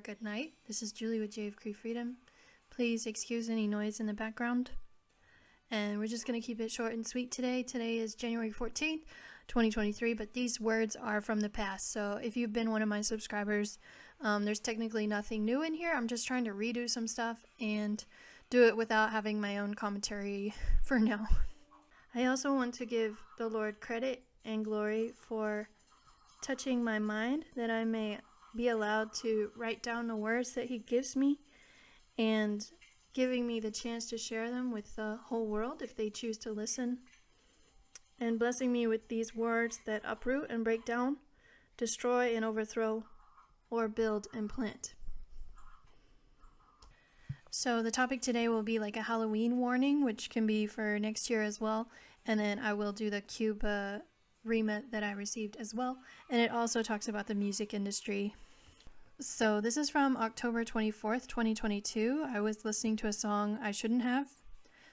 good night. This is Julie with J of Cree Freedom. Please excuse any noise in the background. And we're just going to keep it short and sweet today. Today is January 14th, 2023, but these words are from the past. So if you've been one of my subscribers, there's technically nothing new in here. I'm just trying to redo some stuff and do it without having my own commentary for now. I also want to give the Lord credit and glory for touching my mind, that I may be allowed to write down the words that He gives me and giving me the chance to share them with the whole world if they choose to listen, and blessing me with these words that uproot and break down, destroy and overthrow, or build and plant. So the topic today will be like a Halloween warning, which can be for next year as well, and then I will do the Cuba Rhema that I received as well, and it also talks about the music industry. So this is from October 24th, 2022. I was listening to a song I shouldn't have.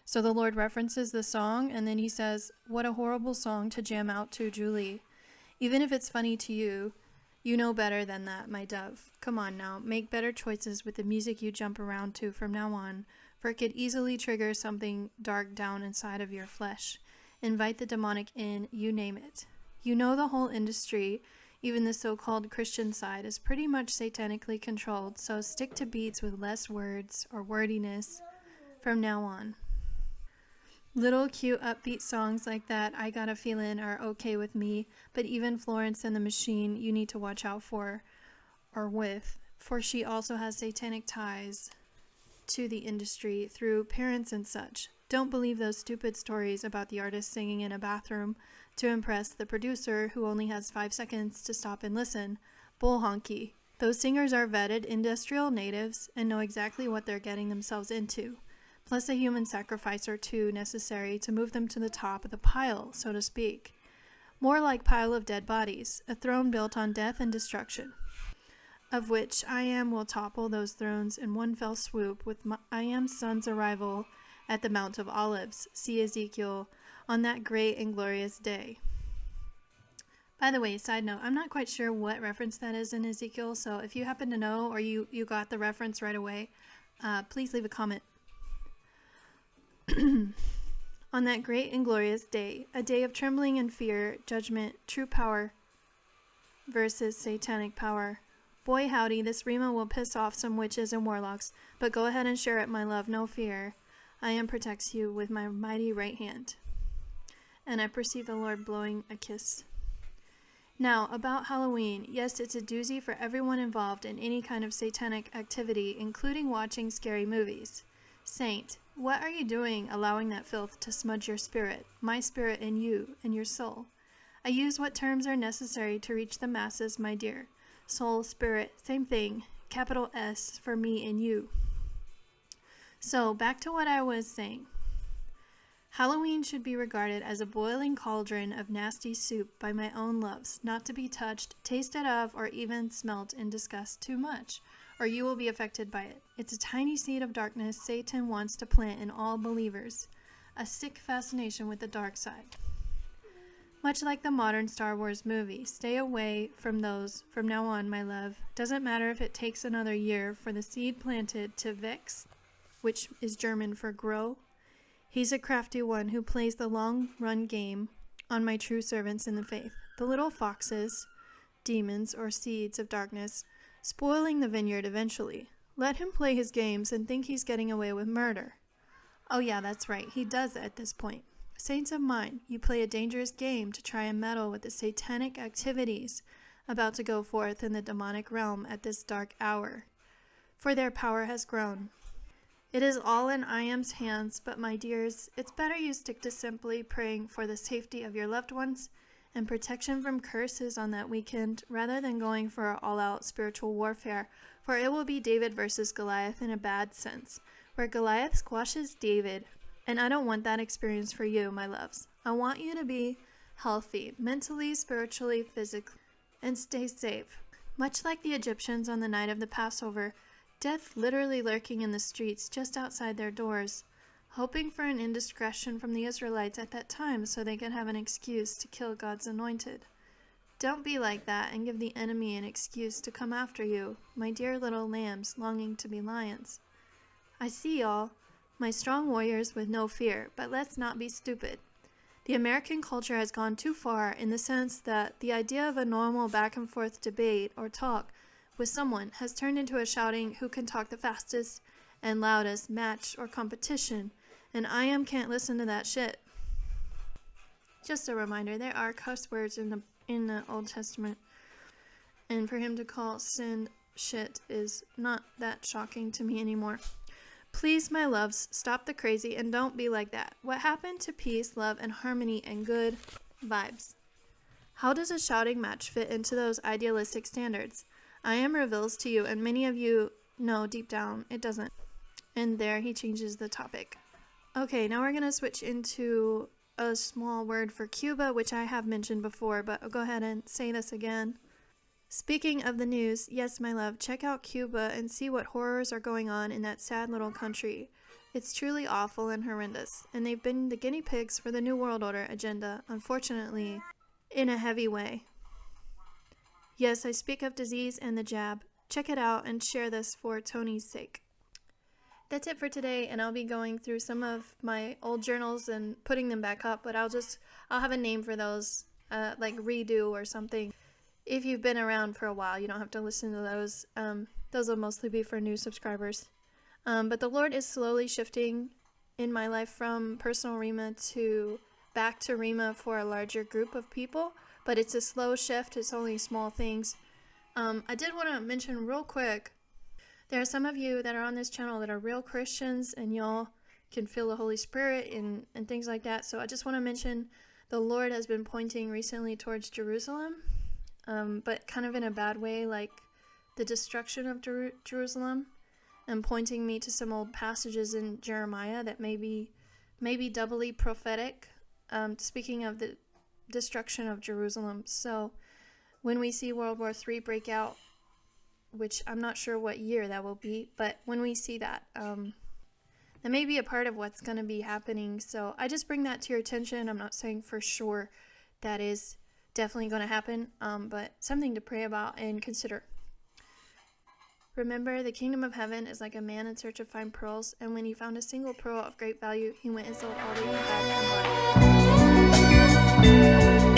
So the Lord references the song, and then He says, "What a horrible song to jam out to, Julie. Even if it's funny to you, you know better than that, my dove. Come on now, make better choices with the music you jump around to from now on, for it could easily trigger something dark down inside of your flesh. Invite the demonic in, you name it. You know the whole industry, even the so-called Christian side, is pretty much satanically controlled, so stick to beats with less words or wordiness from now on. Little cute upbeat songs like that, I Got a Feelin', are okay with me, but even Florence and the Machine you need to watch out for or with, for she also has satanic ties to the industry through parents and such. Don't believe those stupid stories about the artist singing in a bathroom to impress the producer who only has 5 seconds to stop and listen. Bull honky. Those singers are vetted industrial natives and know exactly what they're getting themselves into. Plus a human sacrifice or two necessary to move them to the top of the pile, so to speak. More like pile of dead bodies, a throne built on death and destruction, of which I Am will topple those thrones in one fell swoop with I Am's son's arrival at the Mount of Olives. See Ezekiel on that great and glorious day." By the way, side note, I'm not quite sure what reference that is in Ezekiel, so if you happen to know or you got the reference right away, please leave a comment. On that great and glorious day, a day of trembling and fear, judgment, true power versus satanic power. Boy howdy, this Rhema will piss off some witches and warlocks, but go ahead and share it, my love, no fear. I Am protects you with my mighty right hand. And I perceive the Lord blowing a kiss. Now, about Halloween. Yes, it's a doozy for everyone involved in any kind of satanic activity, including watching scary movies. Saint, what are you doing allowing that filth to smudge your spirit, my spirit in you, and your soul? I use what terms are necessary to reach the masses, my dear. Soul, spirit, same thing. Capital S for me and you. So, back to what I was saying. Halloween should be regarded as a boiling cauldron of nasty soup by my own loves, not to be touched, tasted of, or even smelt and discussed too much, or you will be affected by it. It's a tiny seed of darkness Satan wants to plant in all believers, a sick fascination with the dark side. Much like the modern Star Wars movie, stay away from those from now on, my love. Doesn't matter if it takes another year for the seed planted to vex, which is German for grow. He's a crafty one who plays the long-run game on my true servants in the faith, the little foxes, demons, or seeds of darkness, spoiling the vineyard eventually. Let him play his games and think he's getting away with murder. Oh yeah, that's right, he does at this point. Saints of mine, you play a dangerous game to try and meddle with the satanic activities about to go forth in the demonic realm at this dark hour, for their power has grown. It is all in I Am's hands, but my dears, it's better you stick to simply praying for the safety of your loved ones and protection from curses on that weekend, rather than going for all-out spiritual warfare, for it will be David versus Goliath in a bad sense, where Goliath squashes David, and I don't want that experience for you, my loves. I want you to be healthy, mentally, spiritually, physically, and stay safe. Much like the Egyptians on the night of the Passover, death literally lurking in the streets just outside their doors, hoping for an indiscretion from the Israelites at that time so they could have an excuse to kill God's anointed. Don't be like that and give the enemy an excuse to come after you, my dear little lambs longing to be lions. I see y'all, my strong warriors with no fear, but let's not be stupid. The American culture has gone too far in the sense that the idea of a normal back and forth debate or talk with someone has turned into a shouting who can talk the fastest and loudest match or competition, and I can't listen to that shit. Just a reminder, there are cuss words in the Old Testament, and for him to call sin shit is not that shocking to me anymore. Please, my loves, stop the crazy and don't be like that. What happened to peace, love, and harmony and good vibes? How does a shouting match fit into those idealistic standards? reveals to you, and many of you know deep down it doesn't. And there he changes the topic. Okay, now we're going to switch into a small word for Cuba, which I have mentioned before, but I'll go ahead and say this again. Speaking of the news, yes, my love, check out Cuba and see what horrors are going on in that sad little country. It's truly awful and horrendous, and they've been the guinea pigs for the New World Order agenda, unfortunately, in a heavy way. Yes, I speak of disease and the jab. Check it out and share this for Tony's sake. That's it for today, and I'll be going through some of my old journals and putting them back up, but I'll have a name for those, like redo or something. If you've been around for a while, you don't have to listen to those. Those will mostly be for new subscribers. But the Lord is slowly shifting in my life from personal Rhema back to Rhema for a larger group of people. But it's a slow shift. It's only small things. I did want to mention real quick, there are some of you that are on this channel that are real Christians, and y'all can feel the Holy Spirit and things like that. So I just want to mention the Lord has been pointing recently towards Jerusalem. But kind of in a bad way, like the destruction of Jerusalem, and pointing me to some old passages in Jeremiah that may be doubly prophetic, speaking of the destruction of Jerusalem. So when we see World War III break out, which I'm not sure what year that will be, but when we see that, that may be a part of what's going to be happening. So I just bring that to your attention. I'm not saying for sure that is definitely going to happen, but something to pray about and consider. Remember, the kingdom of heaven is like a man in search of fine pearls, and when he found a single pearl of great value, he went and sold all that he had and bought it.